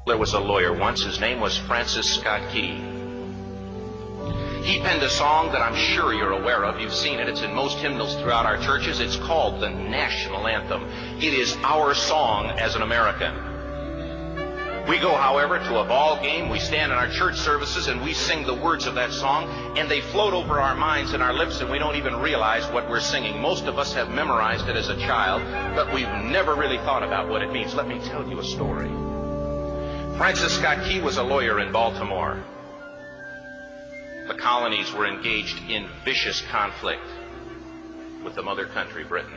There was a lawyer once. His name was Francis Scott Key. He penned a song that I'm sure you're aware of. You've seen it. It's in most hymnals throughout our churches. It's called the National Anthem. It is our song as an American. We go, however, to a ball game. We stand in our church services and we sing the words of that song, and they float over our minds and our lips, and we don't even realize what we're singing. Most of us have memorized it as a child, but we've never really thought about what it means. Let me tell you a story. Francis Scott Key was a lawyer in Baltimore. The colonies were engaged in vicious conflict with the mother country, Britain.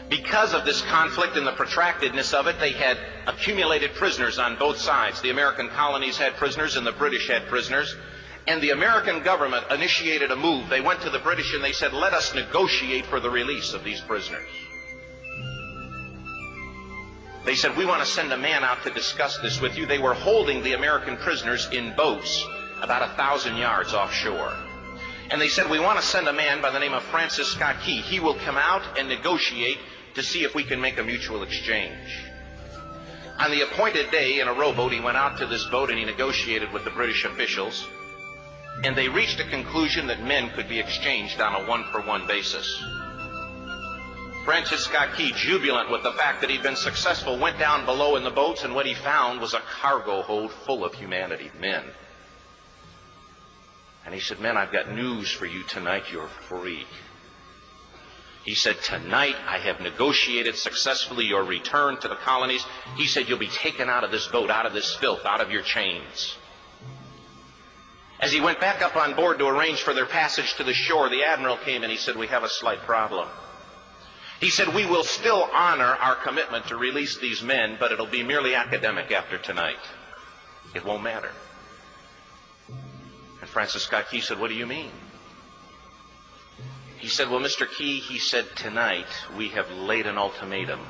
Because of this conflict and the protractedness of it, they had accumulated prisoners on both sides. The American colonies had prisoners and the British had prisoners. And the American government initiated a move. They went to the British and they said, let us negotiate for the release of these prisoners. They said, we want to send a man out to discuss this with you. They were holding the American prisoners in boats about 1,000 yards offshore. And they said, we want to send a man by the name of Francis Scott Key. He will come out and negotiate to see if we can make a mutual exchange. On the appointed day, in a rowboat, he went out to this boat and he negotiated with the British officials. And they reached a conclusion that men could be exchanged on a one-for-one basis. Francis Scott Key, jubilant with the fact that he'd been successful, went down below in the boats, and what he found was a cargo hold full of humanity, men. And he said, men, I've got news for you tonight. You're free. He said, tonight I have negotiated successfully your return to the colonies. He said, you'll be taken out of this boat, out of this filth, out of your chains. As he went back up on board to arrange for their passage to the shore, the admiral came and he said, we have a slight problem. He said, we will still honor our commitment to release these men, but it'll be merely academic after tonight. It won't matter. And Francis Scott Key said, what do you mean? He said, well, Mr. Key, he said, tonight we have laid an ultimatum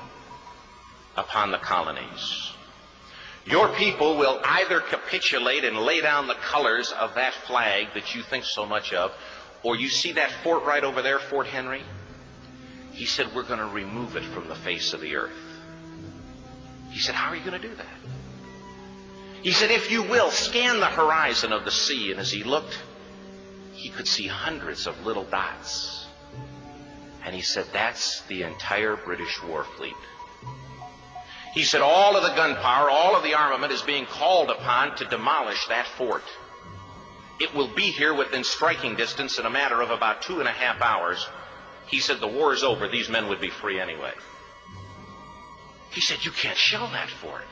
upon the colonies. Your people will either capitulate and lay down the colors of that flag that you think so much of, or you see that fort right over there, Fort Henry? He said, we're going to remove it from the face of the earth. He said, how are you going to do that? He said, if you will, scan the horizon of the sea. And as he looked, he could see hundreds of little dots. And he said, that's the entire British war fleet. He said, all of the gunpowder, all of the armament is being called upon to demolish that fort. It will be here within striking distance in a matter of about 2.5 hours. He said, the war is over. These men would be free anyway. He said, you can't shell that fort.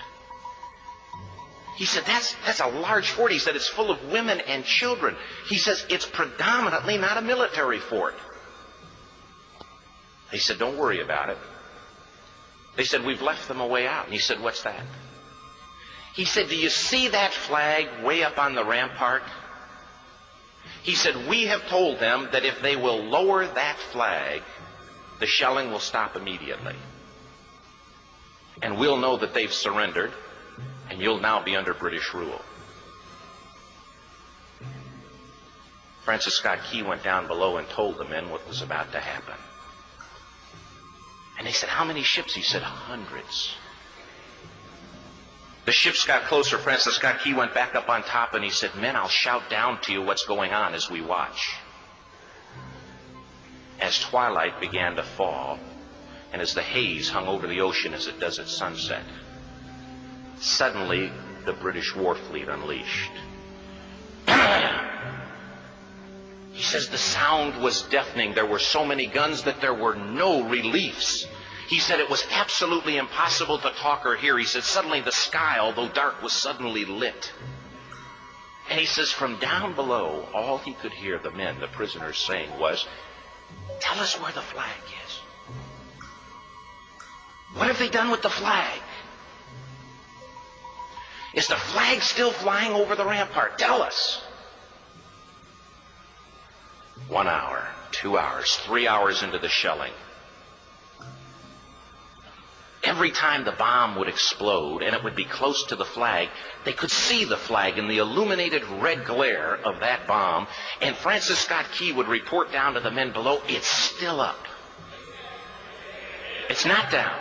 He said, that's a large fort. He said, it's full of women and children. He says, it's predominantly not a military fort. They said, don't worry about it. They said, we've left them a way out. And he said, what's that? He said, do you see that flag way up on the rampart? He said, we have told them that if they will lower that flag, the shelling will stop immediately. And we'll know that they've surrendered, and you'll now be under British rule. Francis Scott Key went down below and told the men what was about to happen. And they said, how many ships? He said, hundreds. The ships got closer. Francis Scott Key went back up on top and he said, men, I'll shout down to you what's going on as we watch. As twilight began to fall, and as the haze hung over the ocean as it does at sunset, suddenly the British war fleet unleashed. He says the sound was deafening. There were so many guns that there were no reliefs. He said it was absolutely impossible to talk or hear. He said suddenly the sky, although dark, was suddenly lit. And he says from down below, all he could hear the men, the prisoners, saying was, tell us where the flag is. What have they done with the flag? Is the flag still flying over the rampart? Tell us. 1 hour, 2 hours, 3 hours into the shelling, every time the bomb would explode and it would be close to the flag, they could see the flag in the illuminated red glare of that bomb, and Francis Scott Key would report down to the men below, it's still up. It's not down.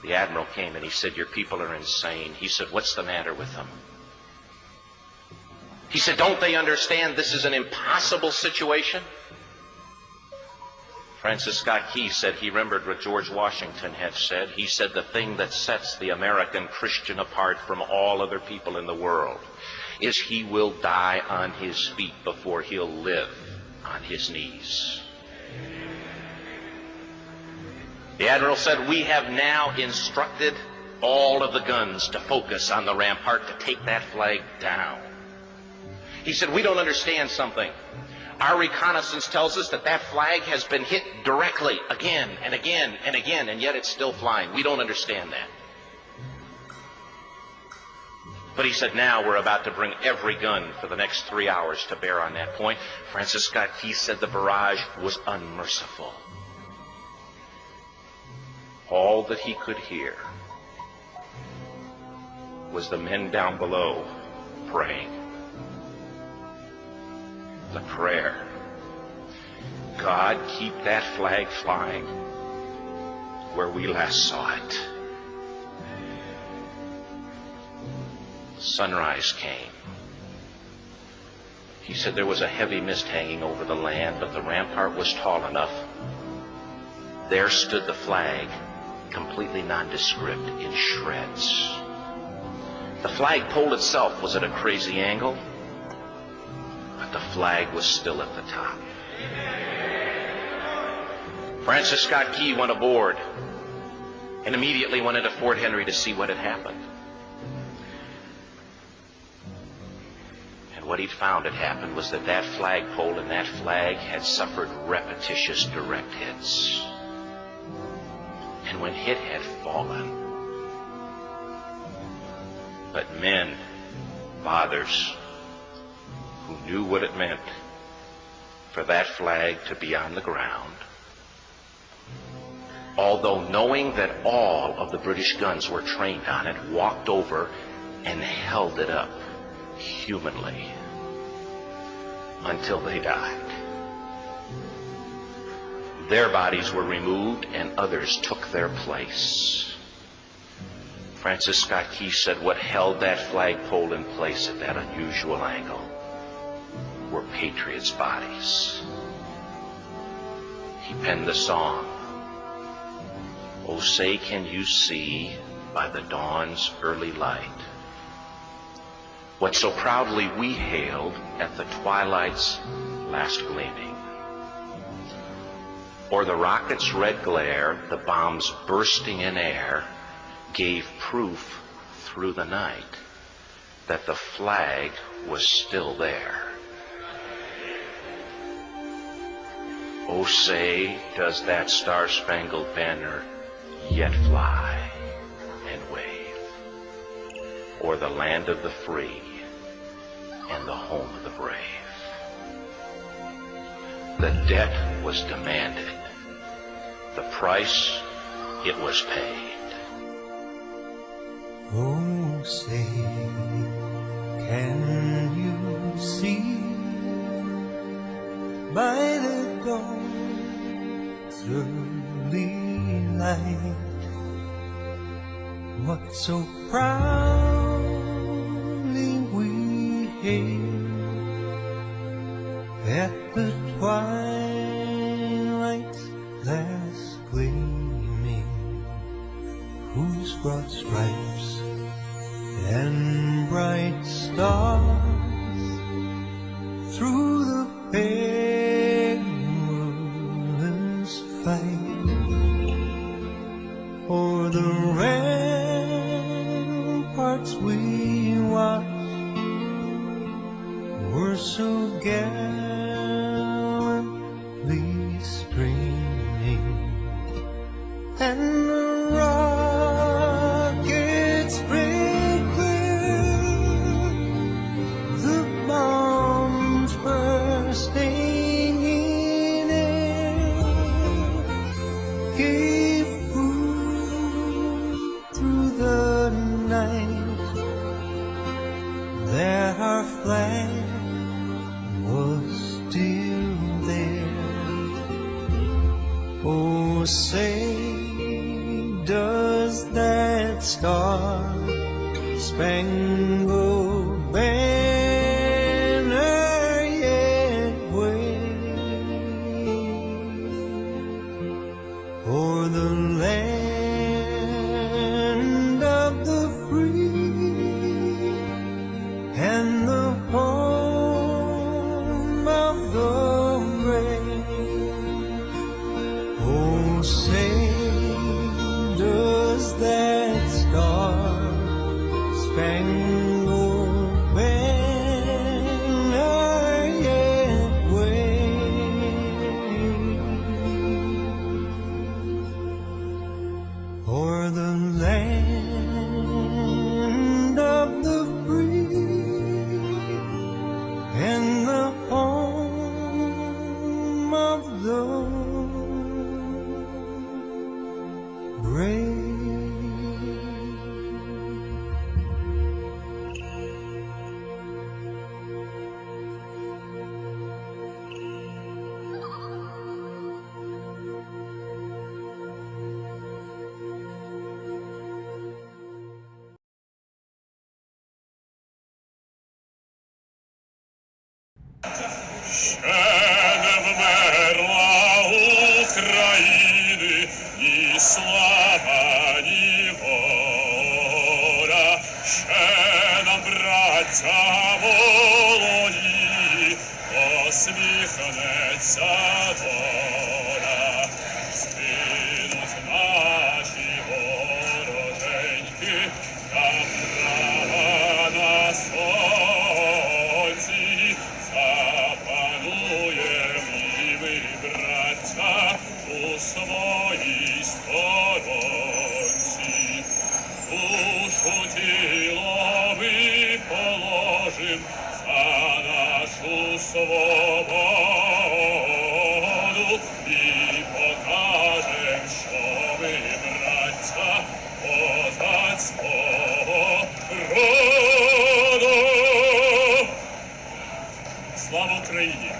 The admiral came and he said, "Your people are insane." He said, "What's the matter with them?" He said, "Don't they understand this is an impossible situation?" Francis Scott Key said he remembered what George Washington had said. He said, "The thing that sets the American Christian apart from all other people in the world is he will die on his feet before he'll live on his knees." The admiral said, "We have now instructed all of the guns to focus on the rampart to take that flag down." He said, "We don't understand something. Our reconnaissance tells us that that flag has been hit directly again and again and again, and yet it's still flying. We don't understand that." But he said, "Now we're about to bring every gun for the next 3 hours to bear on that point." Francis Scott Key said the barrage was unmerciful. All that he could hear was the men down below praying. The prayer, "God, keep that flag flying where we last saw it." Sunrise came. He said there was a heavy mist hanging over the land, but the rampart was tall enough. There stood the flag, completely nondescript, in shreds. The flagpole itself was at a crazy angle, but the flag was still at the top. Francis Scott Key went aboard and immediately went into Fort Henry to see what had happened. And what he'd found had happened was that that flagpole and that flag had suffered repetitious direct hits. And when hit had fallen, but men, fathers, who knew what it meant for that flag to be on the ground, although knowing that all of the British guns were trained on it, walked over and held it up humanly until they died. Their bodies were removed and others took their place. Francis Scott Key said what held that flagpole in place at that unusual angle were patriots' bodies. He penned the song, "Oh, say can you see by the dawn's early light what so proudly we hailed at the twilight's last gleaming? Or the rocket's red glare, the bombs bursting in air, gave proof through the night that the flag was still there. Oh, say, does that Star Spangled Banner yet fly and wave o'er the land of the free and the home of the brave?" The debt was demanded. The price, it was paid. Oh, say, can you see by the dawn's early light what so proudly we hailed at the twilight's last gleaming, whose broad stripes and bright stars through the perilous fight o'er the ramparts we watched were so gallantly streaming, and the rockets break clear, the bombs bursting in air gave proof through the night that our flag was still there. Oh, say, does that Star Spangled Banner yet waves o'er the land of the free and the home of the brave. Oh, say does that Star Spangled Banner yet wave o'er the land of the free and the home of the brave? Ще не вмерла України ні слава, ні воля, ще нам, браття молоді, посміхнеться доля. Згинуть наші вороженьки, та права на сонці, запануєм і ми, браття, у своїй сторонці. Душу тіло ми положим за нашу свободу і покажем, що ми, браття, козацького роду. Слава Україні!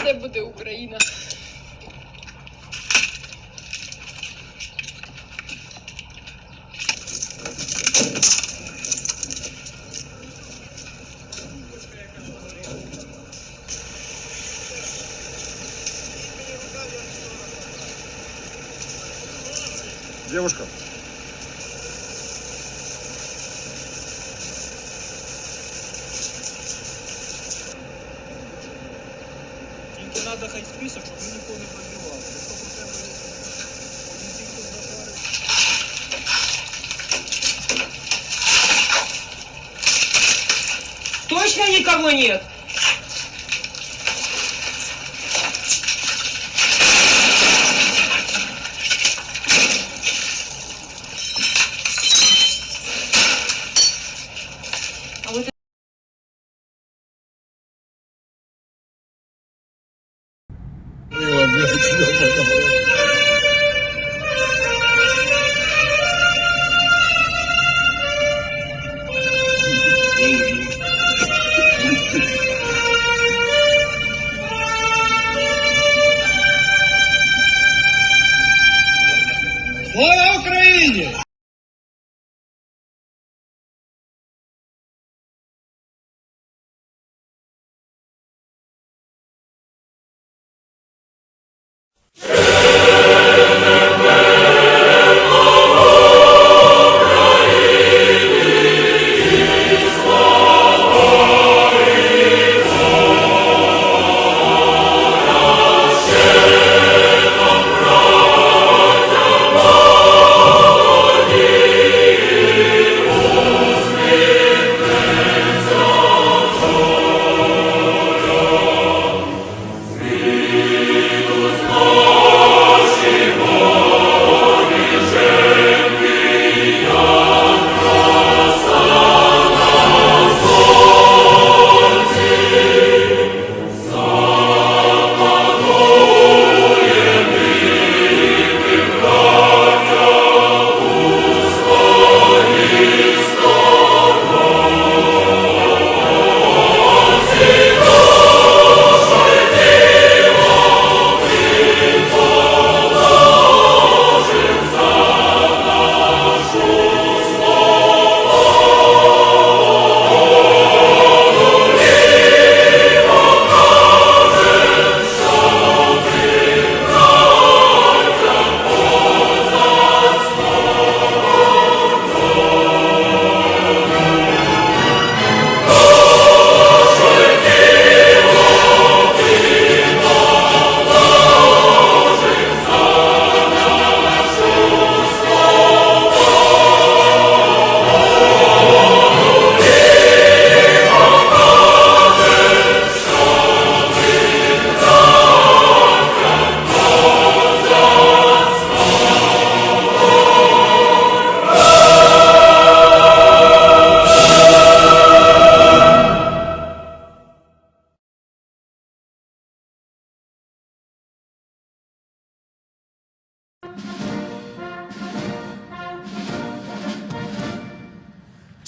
Це буде Україна. Девушка. Тільки треба хай список, щоб ми нікого не пробивали. Якщо про тебе поліцій хтось зашарить. Точно никого нет? А вот Слава Україні!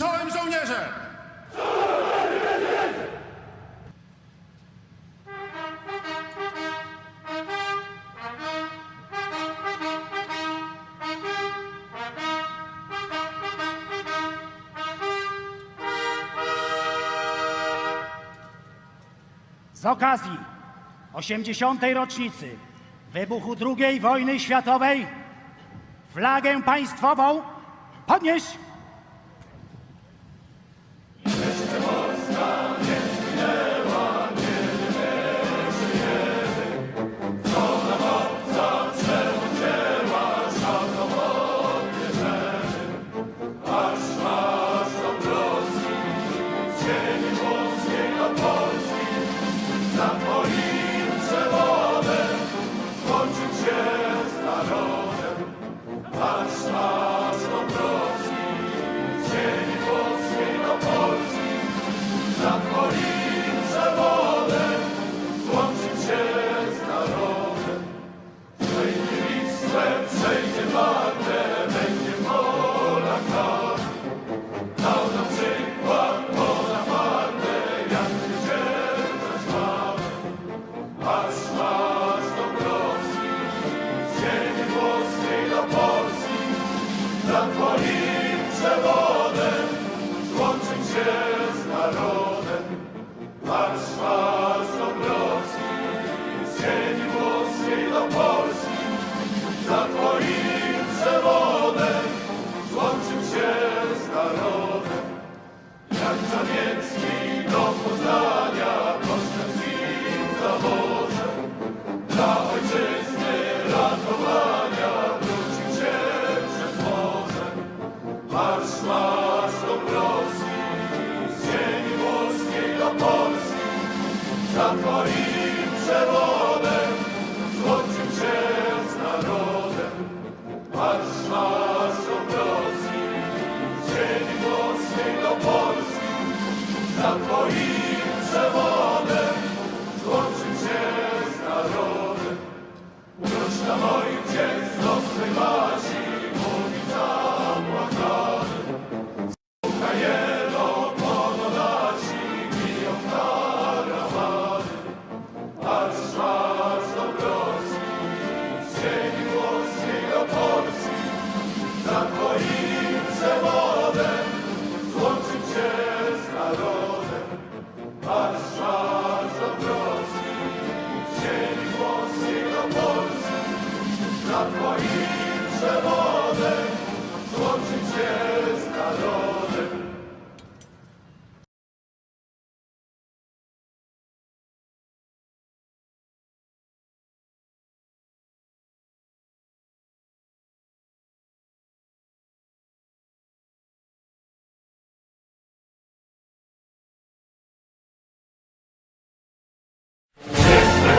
Czołem żołnierze! Z okazji 80. rocznicy wybuchu II wojny światowej flagę państwową podnieść!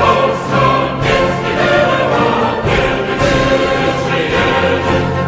Polska nie zginęła, kiedy my żyjemy.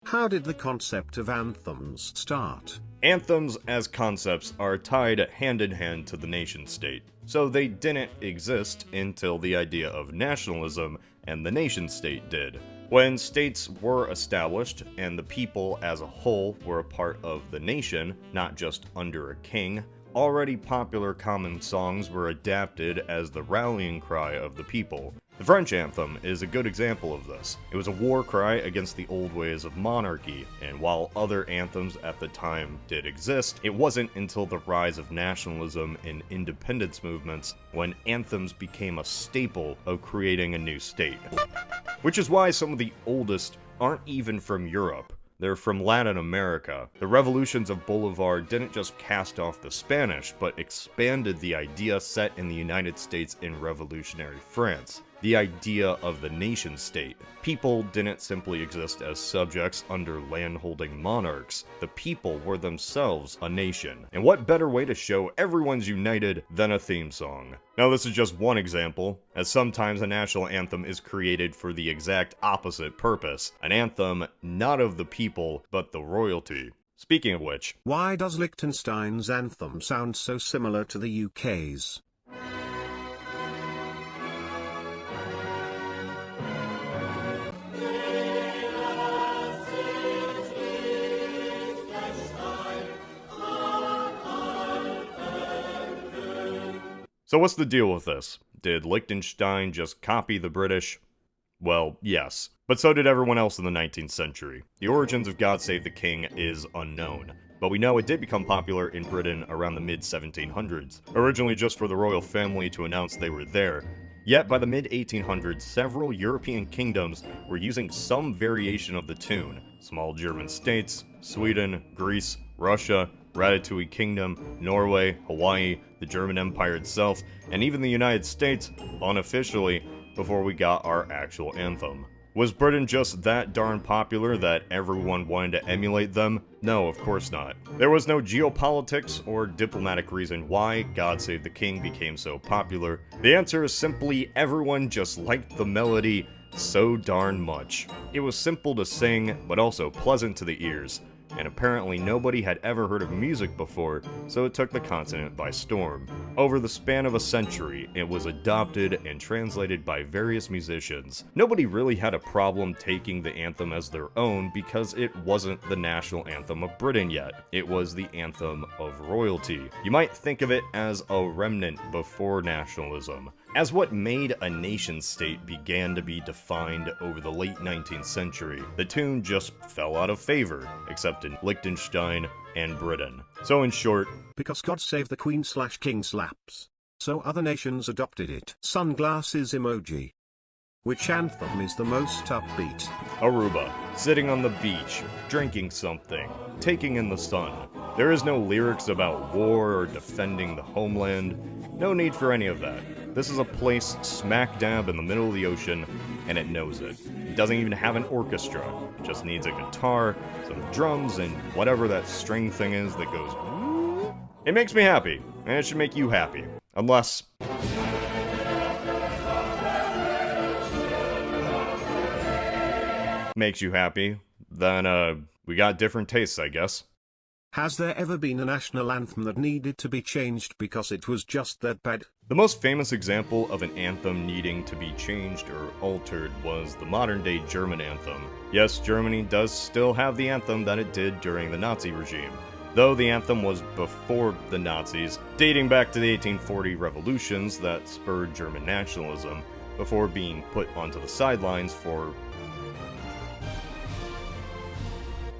How did the concept of anthems start? Anthems as concepts are tied hand in hand to the nation-state, so they didn't exist until the idea of nationalism and the nation-state did. When states were established and the people as a whole were a part of the nation, not just under a king, already popular common songs were adapted as the rallying cry of the people. The French anthem is a good example of this. It was a war cry against the old ways of monarchy, and while other anthems at the time did exist, it wasn't until the rise of nationalism and independence movements when anthems became a staple of creating a new state. Which is why some of the oldest aren't even from Europe. They're from Latin America. The revolutions of Bolivar didn't just cast off the Spanish, but expanded the idea set in the United States in revolutionary France. The idea of the nation-state. People didn't simply exist as subjects under land-holding monarchs. The people were themselves a nation. And what better way to show everyone's united than a theme song? Now this is just one example, as sometimes a national anthem is created for the exact opposite purpose. An anthem not of the people, but the royalty. Speaking of which, why does Liechtenstein's anthem sound so similar to the UK's? So what's the deal with this? Did Liechtenstein just copy the British? Well, yes. But so did everyone else in the 19th century. The origins of God Save the King is unknown. But we know it did become popular in Britain around the mid-1700s, originally just for the royal family to announce they were there. Yet by the mid-1800s, several European kingdoms were using some variation of the tune. Small German states, Sweden, Greece, Russia, Ratatouille Kingdom, Norway, Hawaii, the German Empire itself, and even the United States, unofficially, before we got our actual anthem. Was Britain just that darn popular that everyone wanted to emulate them? No, of course not. There was no geopolitics or diplomatic reason why God Save the King became so popular. The answer is simply everyone just liked the melody so darn much. It was simple to sing, but also pleasant to the ears. And apparently nobody had ever heard of music before, so it took the continent by storm. Over the span of a century, it was adopted and translated by various musicians. Nobody really had a problem taking the anthem as their own because it wasn't the national anthem of Britain yet. It was the anthem of royalty. You might think of it as a remnant before nationalism, as what made a nation-state began to be defined over the late 19th century. The tune just fell out of favor, except in Liechtenstein and Britain. So in short, because God Save the Queen/King slaps, so other nations adopted it. Sunglasses emoji. Which anthem is the most upbeat? Aruba, sitting on the beach, drinking something, taking in the sun. There is no lyrics about war or defending the homeland. No need for any of that. This is a place smack dab in the middle of the ocean, and it knows it. It doesn't even have an orchestra. It just needs a guitar, some drums, and whatever that string thing is that goes... It makes me happy, and it should make you happy. Unless... makes you happy, then, we got different tastes, I guess. Has there ever been a national anthem that needed to be changed because it was just that bad? The most famous example of an anthem needing to be changed or altered was the modern-day German anthem. Yes, Germany does still have the anthem that it did during the Nazi regime, though the anthem was before the Nazis, dating back to the 1840 revolutions that spurred German nationalism, before being put onto the sidelines for...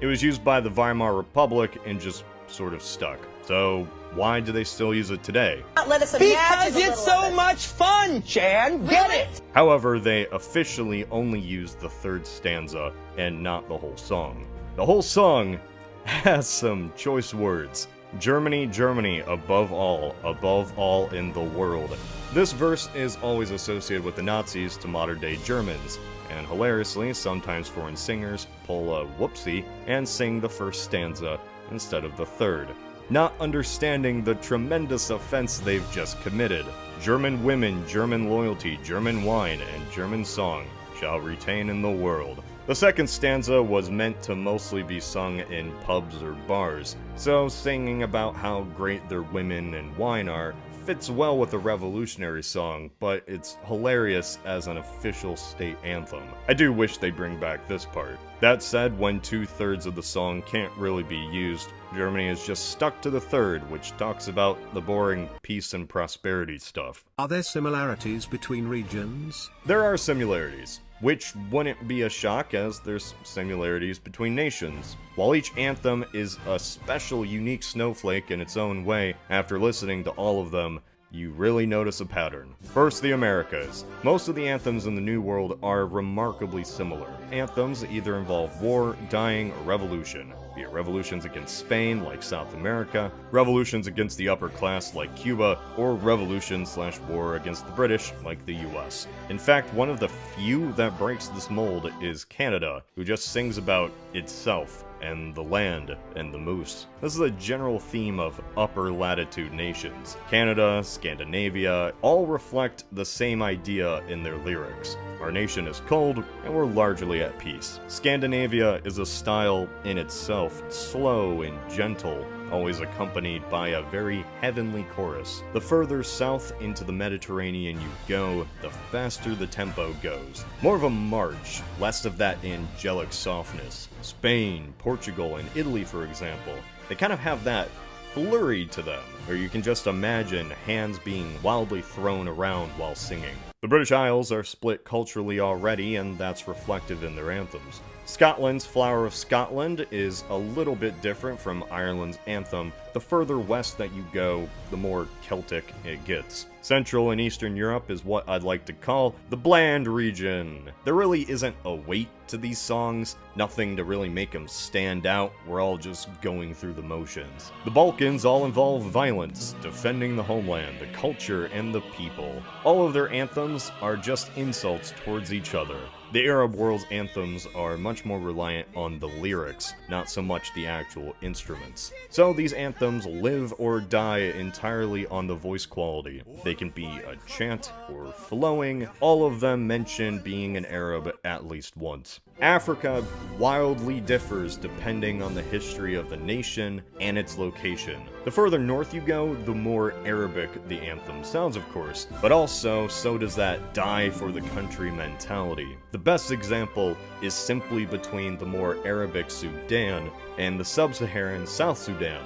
It was used by the Weimar Republic and just sort of stuck. So why do they still use it today? Because it's so much fun, Chan! Get it! However, they officially only used the third stanza and not the whole song. The whole song has some choice words. Germany, Germany, above all in the world. This verse is always associated with the Nazis to modern-day Germans. And hilariously, sometimes foreign singers pull a whoopsie and sing the first stanza instead of the third, not understanding the tremendous offense they've just committed. German women, German loyalty, German wine, and German song shall retain in the world. The second stanza was meant to mostly be sung in pubs or bars, so singing about how great their women and wine are fits well with a revolutionary song, but it's hilarious as an official state anthem. I do wish they'd bring back this part. That said, when 2/3 of the song can't really be used, Germany is just stuck to the third, which talks about the boring peace and prosperity stuff. Are there similarities between regions? There are similarities, which wouldn't be a shock as there's similarities between nations. While each anthem is a special, unique snowflake in its own way, after listening to all of them, you really notice a pattern. First, the Americas. Most of the anthems in the New World are remarkably similar. Anthems either involve war, dying, or revolution. Be it revolutions against Spain, like South America, revolutions against the upper class, like Cuba, or revolution/war against the British, like the US. In fact, one of the few that breaks this mold is Canada, who just sings about itself, and the land, and the moose. This is a general theme of upper latitude nations. Canada, Scandinavia, all reflect the same idea in their lyrics. Our nation is cold, and we're largely at peace. Scandinavia is a style in itself, slow and gentle, always accompanied by a very heavenly chorus. The further south into the Mediterranean you go, the faster the tempo goes. More of a march, less of that angelic softness. Spain, Portugal, and Italy, for example, they kind of have that flurry to them, where you can just imagine hands being wildly thrown around while singing. The British Isles are split culturally already, and that's reflected in their anthems. Scotland's Flower of Scotland is a little bit different from Ireland's anthem. The further west that you go, the more Celtic it gets. Central and Eastern Europe is what I'd like to call the bland region. There really isn't a weight to these songs, nothing to really make them stand out. We're all just going through the motions. The Balkans all involve violence, defending the homeland, the culture, and the people. All of their anthems are just insults towards each other. The Arab world's anthems are much more reliant on the lyrics, not so much the actual instruments. So these anthems live or die entirely on the voice quality. They can be a chant or flowing, all of them mention being an Arab at least once. Africa wildly differs depending on the history of the nation and its location. The further north you go, the more Arabic the anthem sounds, of course, but also so does that die for the country mentality. The best example is simply between the more Arabic Sudan and the sub-Saharan South Sudan.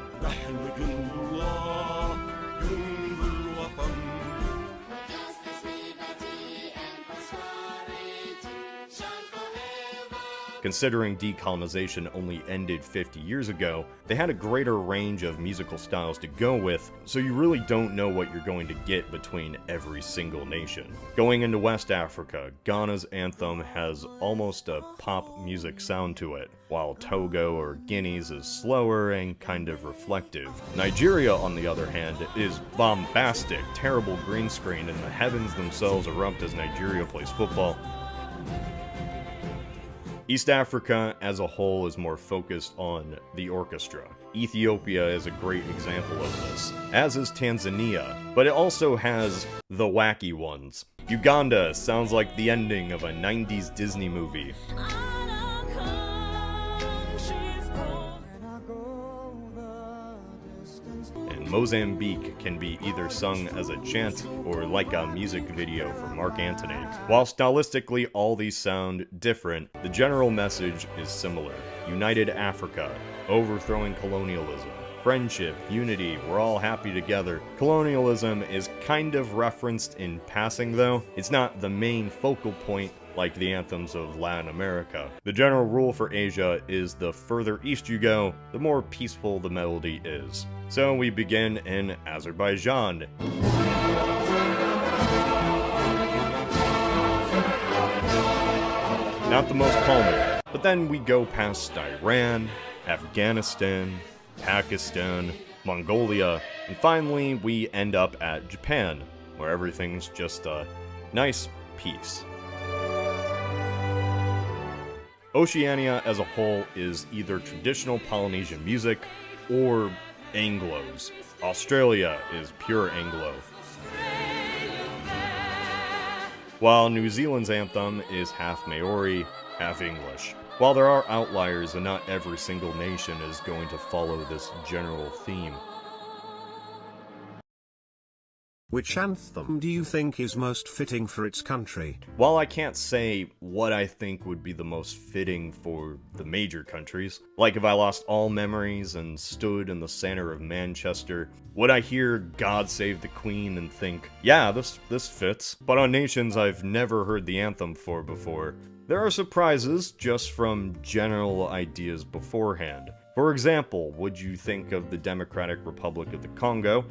Considering decolonization only ended 50 years ago, they had a greater range of musical styles to go with, so you really don't know what you're going to get between every single nation. Going into West Africa, Ghana's anthem has almost a pop music sound to it, while Togo or Guinea's is slower and kind of reflective. Nigeria, on the other hand, is bombastic, terrible green screen, and the heavens themselves erupt as Nigeria plays football. East Africa as a whole is more focused on the orchestra. Ethiopia is a great example of this, as is Tanzania, but it also has the wacky ones. Uganda sounds like the ending of a 90s Disney movie. Mozambique can be either sung as a chant or like a music video for Mark Antony. While stylistically all these sound different, the general message is similar. United Africa, overthrowing colonialism, friendship, unity, we're all happy together. Colonialism is kind of referenced in passing though. It's not the main focal point like the anthems of Latin America. The general rule for Asia is the further east you go, the more peaceful the melody is. So we begin in Azerbaijan. Not the most calming, but then we go past Iran, Afghanistan, Pakistan, Mongolia, and finally we end up at Japan, where everything's just a nice peace. Oceania as a whole is either traditional Polynesian music or Anglos. Australia is pure Anglo. while New Zealand's anthem is half Maori, half English. While there are outliers and not every single nation is going to follow this general theme. Which anthem do you think is most fitting for its country? While I can't say what I think would be the most fitting for the major countries, like if I lost all memories and stood in the center of Manchester, would I hear God Save the Queen and think, yeah, this fits? But on nations I've never heard the anthem for before, there are surprises just from general ideas beforehand. For example, would you think of the Democratic Republic of the Congo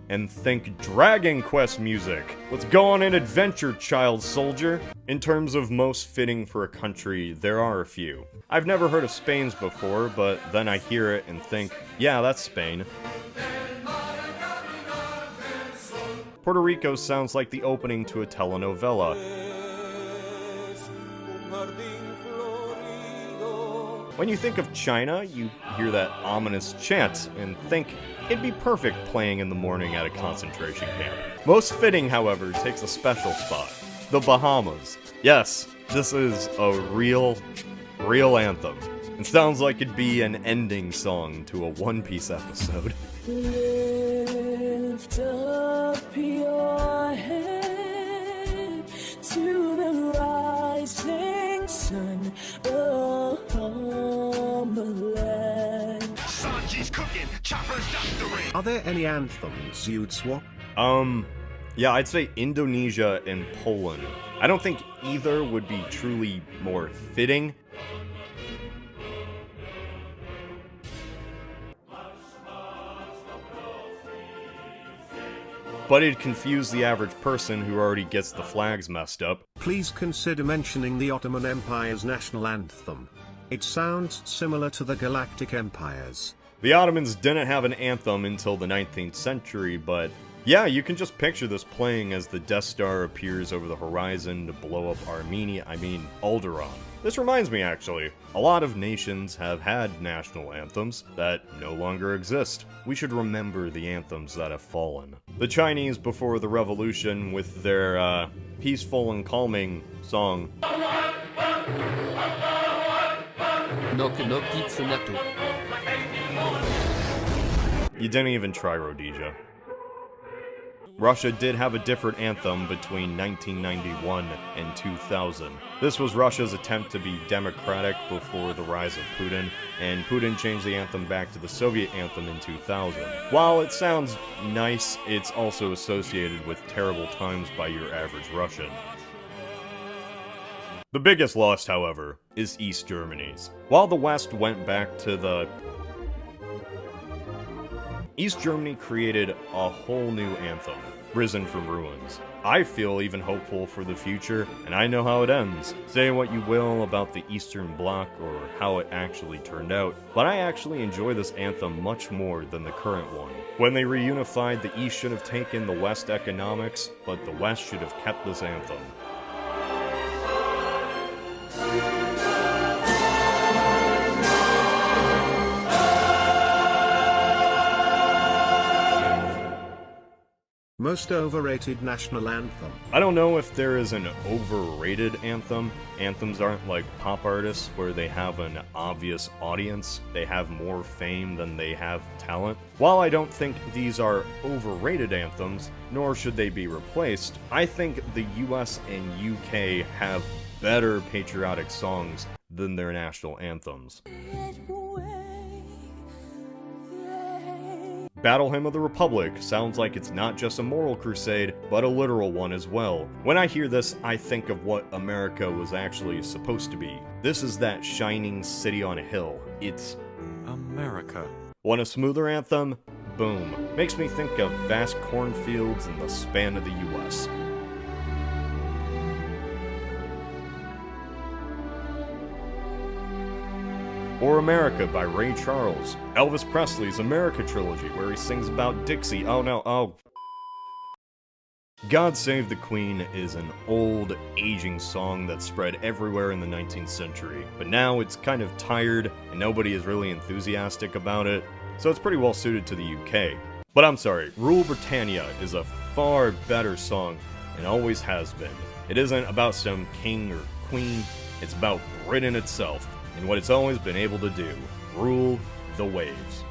and think Dragon Quest music? Let's go on an adventure, child soldier! In terms of most fitting for a country, there are a few. I've never heard of Spain's before, but then I hear it and think, yeah, that's Spain. Puerto Rico sounds like the opening to a telenovela. When you think of China, you hear that ominous chant and think it'd be perfect playing in the morning at a concentration camp. Most fitting, however, takes a special spot. The Bahamas. Yes, this is a real anthem. It sounds like it'd be an ending song to a One Piece episode. Lift up your head to the rising sun. Are there any anthems you'd swap? Yeah, I'd say Indonesia and Poland. I don't think either would be truly more fitting. But it'd confuse the average person who already gets the flags messed up. Please consider mentioning the Ottoman Empire's national anthem. It sounds similar to the Galactic Empires. The Ottomans didn't have an anthem until the 19th century, but yeah, you can just picture this playing as the Death Star appears over the horizon to blow up Alderaan. This reminds me, actually, a lot of nations have had national anthems that no longer exist. We should remember the anthems that have fallen. The Chinese before the revolution with their, peaceful and calming song. You didn't even try, Rhodesia. Russia did have a different anthem between 1991 and 2000. This was Russia's attempt to be democratic before the rise of Putin, and Putin changed the anthem back to the Soviet anthem in 2000. While it sounds nice, it's also associated with terrible times by your average Russian. The biggest loss, however, is East Germany's. While the West went back to the East Germany created a whole new anthem, risen from ruins. I feel even hopeful for the future, and I know how it ends. Say what you will about the Eastern Bloc or how it actually turned out, but I actually enjoy this anthem much more than the current one. When they reunified, the East should have taken the West economics, but the West should have kept this anthem. Most overrated national anthem. I don't know if there is an overrated anthem. Anthems aren't like pop artists where they have an obvious audience. They have more fame than they have talent. While I don't think these are overrated anthems, nor should they be replaced, I think the US and UK have better patriotic songs than their national anthems. Battle Hymn of the Republic sounds like it's not just a moral crusade, but a literal one as well. When I hear this, I think of what America was actually supposed to be. This is that shining city on a hill. It's America. Want a smoother anthem? Boom. Makes me think of vast cornfields and the span of the US. Or America by Ray Charles. Elvis Presley's America trilogy where he sings about Dixie. God Save the Queen is an old, aging song that spread everywhere in the 19th century, but now it's kind of tired and nobody is really enthusiastic about it, so it's pretty well suited to the UK. But I'm sorry, Rule Britannia is a far better song and always has been. It isn't about some king or queen, it's about Britain itself, and what it's always been able to do, rule the waves.